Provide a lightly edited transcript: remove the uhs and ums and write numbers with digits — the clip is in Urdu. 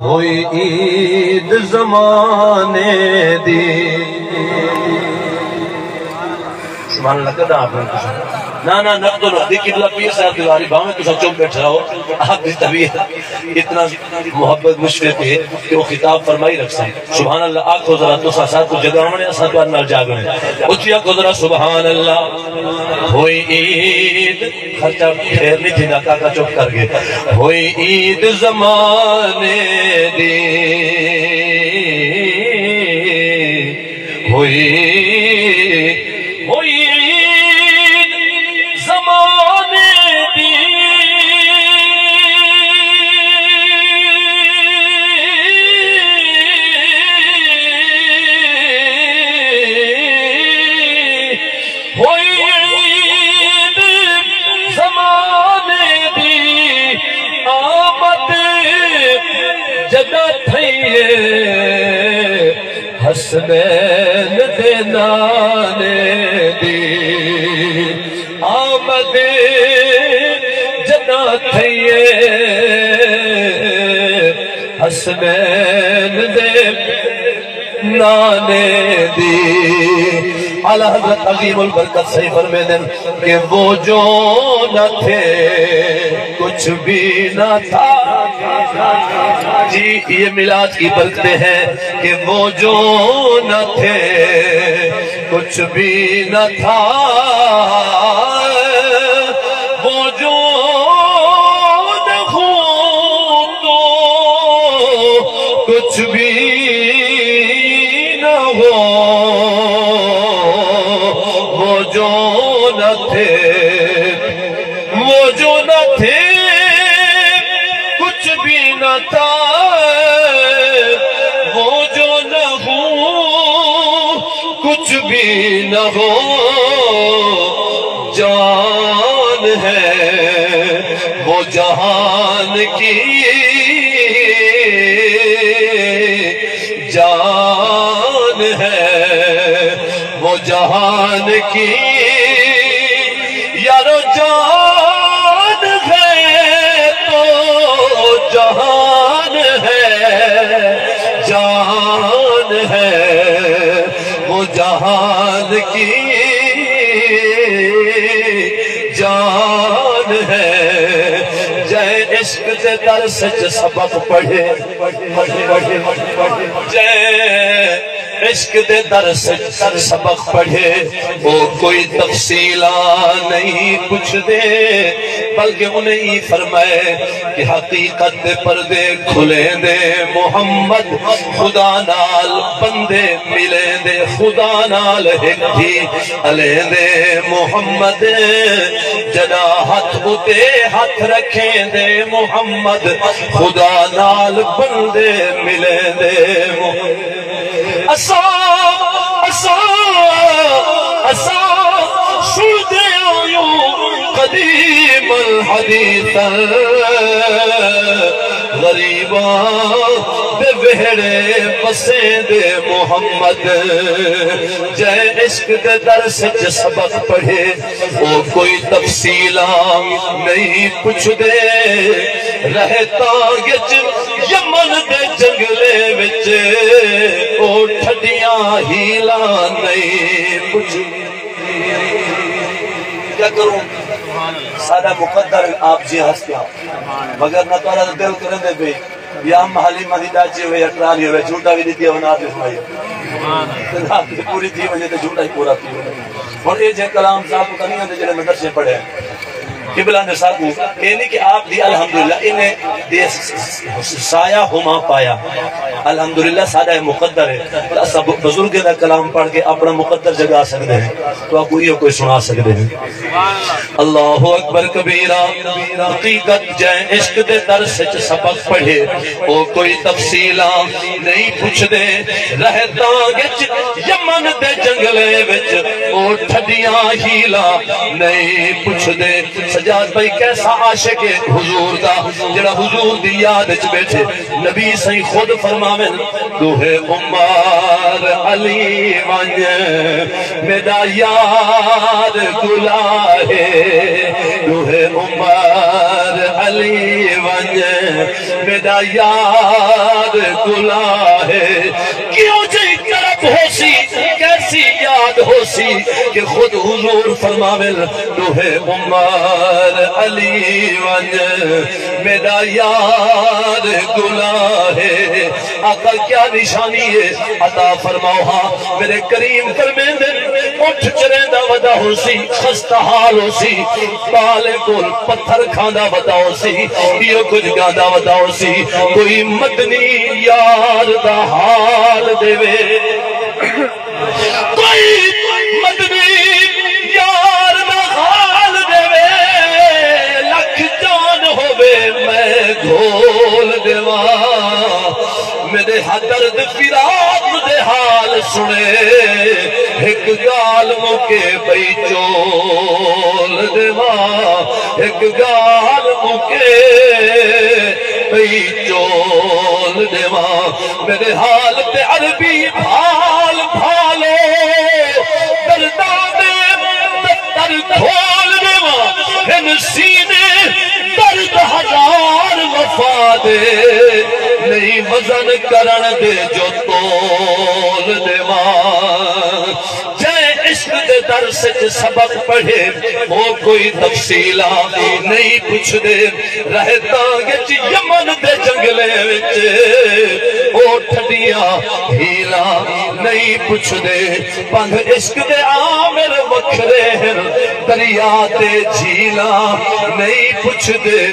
ہوئی عید زمانے دی سبحان اللہ کدا آپ نے کچھ نا نقد و نقدی کی اللہ پیر صاحب دیواری باہمیں کسا چوک بیٹھ رہا ہو آپ دی طبیعت اتنا محبت مشفق ہے کہ وہ خطاب فرمائی رکھ سائیں سبحان اللہ آنکھو ذرا تو ساتھ کو جگہ ہونے ساتھ وارنا جاگنے اچھی آنکھو ذرا سبحان اللہ ہوئی عید خرچہ پھیر نہیں تھی ناکا کا چوک کر گئے ہوئی عید زمانے دی ہوئی حسنین دے نانے دی آمد جنا تھئیے حسنین دے نانے دی اعلیٰ حضرت عظیم البرکت صحیح فرمیدن کہ وہ جو نہ تھے کچھ بھی نہ تھا جی یہ میلاد کی برکتیں ہیں کہ وہ جو نہ تھے کچھ بھی نہ تھا وہ جو نہ ہو تو کچھ بھی نہ ہو وہ جو نہ تھے وہ جو نہ تھے کچھ بھی نہ تھا وہ جو نہ ہو کچھ بھی نہ ہو جان ہے وہ جہان کی جان ہے وہ جہان کی یارو جان ہے تو جہان ہے جان ہے وہ جہان کی جان ہے جے عشق دے در سچ سبق پڑھے جے عشق دے در سچ سبق پڑھے وہ کوئی تفصیلہ نہیں کچھ دے بلکہ انہیں فرمائے کہ حقیقت دے پردے کھلے دے محمد خدا نال بندے ملے دے خدا نال ایک تھی علیہ دے محمد جنا ہاتھ اتے ہاتھ رکھیں دے محمد خدا نال بندے ملے دے محمد سن دے آیوں قدیم الحدیث غریباں دے وہڑے بسیں دے محمد جے عشق دے در سچ سبق پڑھے وہ کوئی تفصیلہ نہیں پوچھ دے رہتا گچ یمن دے جنگلے وچ او ٹھڈیاں ہیلا نہیں پوچھ کیا کروں سادہ مقدر آپ جی ہستے ہیں مگر نہ تو دل کرن دے بے یا محلی مدیدہ چی ہوئے اٹرانی ہوئے جھوٹا بھی دیتی ہے ونات اسمائی رات پوری تھی وجہ تے جھوٹا ہی پورا تھی اور یہ جے کلام صاحب کو نہیں آتے جنہیں مدرسے پڑھے قبلہ نے ساتھ کہ نہیں کہ آپ دی الحمدللہ انہیں دے سایہ ہما پایا الحمدللہ سادہ مقدر ہے سب بزرگ دا کلام پڑھ کے اپنا مقدر جگہ سکتے ہیں تو آپ کوئی سنا سکتے ہیں اللہ اکبر کبیرہ حقیقت جائیں عشق دے در سچ سبق پڑھے وہ کوئی تفصیلہ نہیں پوچھ دے رہتا گچ یمن دے جنگلے وچ وہ ٹھڈیاں ہیلا نہیں پوچھ دے سجاد بھائی کیسا عاشق حضور دا جڑا حضور دی یاد وچ بیٹھے نبی صحیح خود فرماویں دوہے عمر علی ونج میرا یار گلاہے دوہے عمر علی ونج میرا یاد گلا ہے کیوں جی طرف ہو سی کیسی یاد ہو سی کہ خود حضور فرماول دوہے عمر علی ونج میرا یاد گلا ہے آقا کیا نشانی ہے عطا فرماؤ ہاں میرے کریم فرمیندے اٹھ چرندہ ودا ہو سی خستہ حال ہو سی بالے کول پتھر کھاندہ ودا ہو سی یہ کچھ گاندہ ودا ہو سی کوئی مدنی یار دا حال دے وے کوئی مدنی یار دا حال دے وے لکھ جان ہوئے میں گھول دے میرے حدرد فراق دے حال سنے ایک گال موکے بئی چول دے ایک گال موکے بئی چول دے میرے حال تے عربی بھال بھالو دردان در کھول دے ان سینے درد ہزار وفا دے نہیں وزن کرن دے جو تول دے جائے عشق دے درس سبق پڑھے وہ کوئی تفصیلہ نہیں پوچھ دے رہتا گچ یمن دے جنگلے وچ او ٹھڈیاں ہیلا نہیں پوچھ دے پنگ عشق دے عامر وکھرے دریا تے جھیلا نہیں پوچھ دے